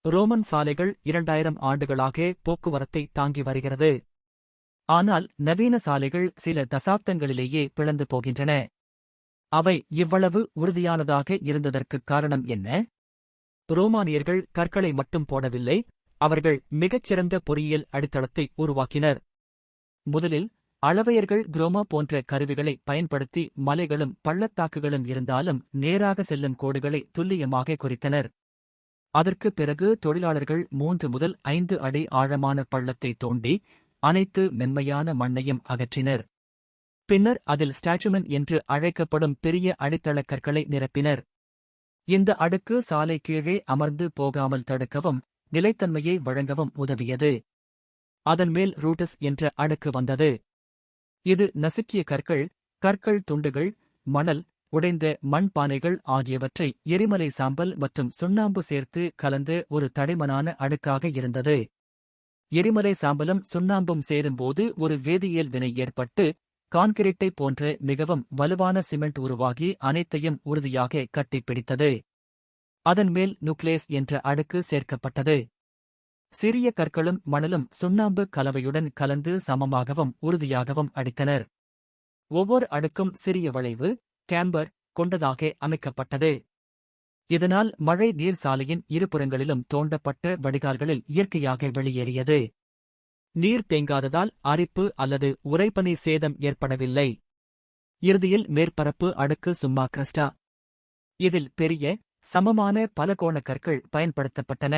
Roman சாலைகள் 2000 ஆண்டுகளாக போக்குவரத்தை தாங்கி வருகிறது. ஆனால் நவீன சாலைகள் சில தசாப்தங்களிலேயே பிளந்து போகின்றன. அவை இவ்வளவு உறுதியானதாக இருந்ததற்குக் காரணம் என்ன? ரோமானியர்கள் கற்களை மட்டும் போடவில்லை, அவர்கள் மிகச்சிறந்த பொறியியல் அடித்தளத்தை உருவாக்கினர். முதலில் அளவையர்கள் குரோமா போன்ற கருவிகளை பயன்படுத்தி மலைகளும் பள்ளத்தாக்குகளும் இருந்தாலும் நேராக செல்லும் கோடுகளை துல்லியமாக குறித்தனர். அதற்குப் பிறகு தொழிலாளர்கள் 3 முதல் 5 அடி ஆழமான பள்ளத்தை தோண்டி அனைத்து மென்மையான மண்ணையும் அகற்றினர். பின்னர் அதில் ஸ்டாச்சுமென் என்று அழைக்கப்படும் பெரிய அடித்தளக் கற்களை நிரப்பினர். இந்த அடுக்கு சாலை கீழே அமர்ந்து போகாமல் தடுக்கவும் நிலைத்தன்மையை வழங்கவும் உதவியது. அதன்மேல் ரூட்டஸ் என்ற அடுக்கு வந்தது. இது நசுக்கிய கற்கள் துண்டுகள், மணல், உடைந்த மண்பானைகள் ஆகியவற்றை எரிமலை சாம்பல் மற்றும் சுண்ணாம்பு சேர்த்து கலந்த ஒரு தடிமனான அடுக்காக இருந்தது. எரிமலை சாம்பலும் சுண்ணாம்பும் சேரும்போது ஒரு வேதியியல் வினை ஏற்பட்டு கான்கிரீட்டை போன்ற மிகவும் வலுவான சிமெண்ட் உருவாகி அனைத்தையும் உறுதியாக கட்டிப்பிடித்தது. அதன்மேல் நுக்லேஸ் என்ற அடுக்கு சேர்க்கப்பட்டது. சிறிய கற்களும் மணலும் சுண்ணாம்பு கலவையுடன் கலந்து சமமாகவும் உறுதியாகவும் அடித்தனர். ஒவ்வொரு அடுக்கும் சிறிய வளைவு, கேம்பர் கொண்டதாக அமைக்கப்பட்டது. இதனால் மழை நீர் சாலையின் இருபுறங்களிலும் தோண்டப்பட்ட வடிகால்களில் இயற்கையாக வெளியேறியது. நீர் தேங்காததால் அரிப்பு அல்லது உறைபனி சேதம் ஏற்படவில்லை. இறுதியில் மேற்பரப்பு அடுக்கு சும்மா கிரஸ்டா. இதில் பெரிய, சமமான பலகோண கற்கள் பயன்படுத்தப்பட்டன.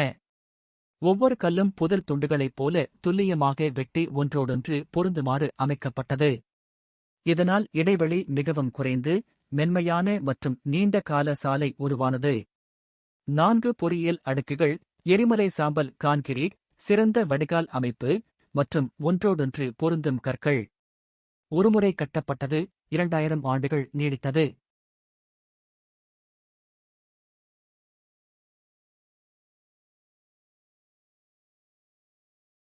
ஒவ்வொரு கல்லும் புதர் துண்டுகளைப் போல துல்லியமாக வெட்டி ஒன்றோடொன்று பொருந்துமாறு அமைக்கப்பட்டது. இதனால் இடைவெளி மிகவும் குறைந்து மென்மையான மற்றும் நீண்ட கால சாலை உருவானது. 4 பொறியியல் அடுக்குகள், எரிமலை சாம்பல் கான்கிரீட், சிறந்த வடிகால் அமைப்பு மற்றும் ஒன்றோடொன்று பொருந்தும் கற்கள். ஒருமுறை கட்டப்பட்டது, 2000 ஆண்டுகள் நீடித்தது.